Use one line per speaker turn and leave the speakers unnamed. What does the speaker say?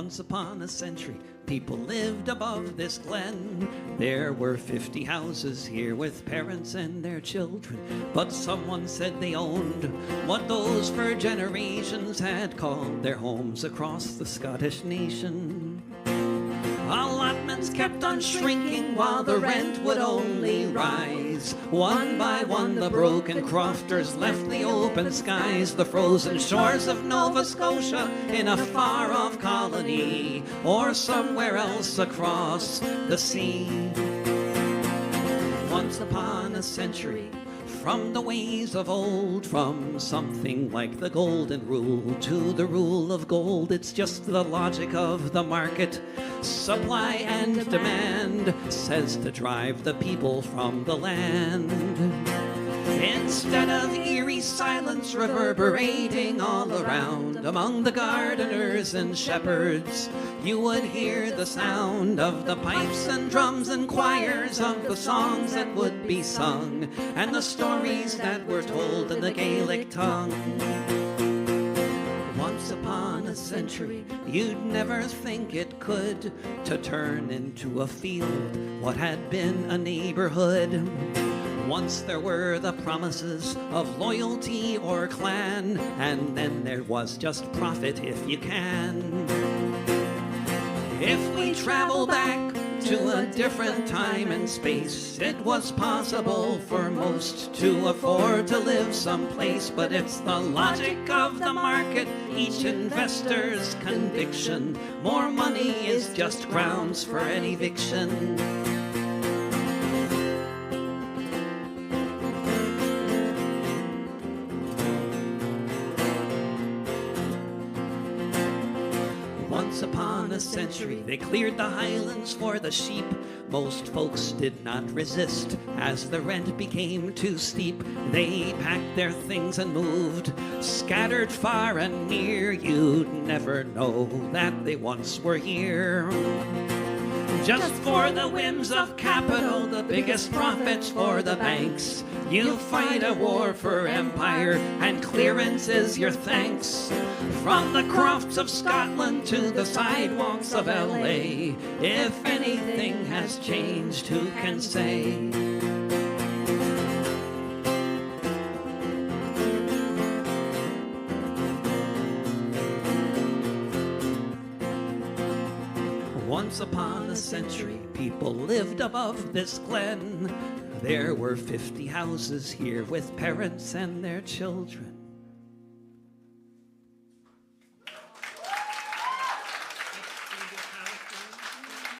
Once upon a century, people lived above this glen. There were 50 houses here with parents and their children. But someone said they owned what those for generations had called their homes across the Scottish nation. Allotments kept on shrinking while the rent would only rise. One by one the broken crofters left the open skies, the frozen shores of Nova Scotia in a far-off colony, or somewhere else across the sea. Once upon a century, from the ways of old, from something like the golden rule to the rule of gold, it's just the logic of the market. Supply and demand says to drive the people from the land. Instead of eerie silence reverberating all around among the gardeners and shepherds, you would hear the sound of the pipes and drums and choirs, of the songs that would be sung and the stories that were told in the Gaelic tongue. Once upon a century, you'd never think it could to turn into a field what had been a neighborhood. Once there were the promises of loyalty or clan, and then there was just profit if you can. If we travel back to a different time and space, it was possible for most to afford to live someplace. But it's the logic of the market, each investor's conviction. More money is just grounds for an eviction. Once upon a century, they cleared the Highlands for the sheep. Most folks did not resist as the rent became too steep. They packed their things and moved, scattered far and near. You'd never know that they once were here. Just for the whims of capital, the biggest profits for the banks. You fight a war for empire, and clearance is your thanks. From the crofts of Scotland to the sidewalks of LA, if anything has changed, who can say? Once upon a century, people lived above this glen. There were 50 houses here with parents and their children.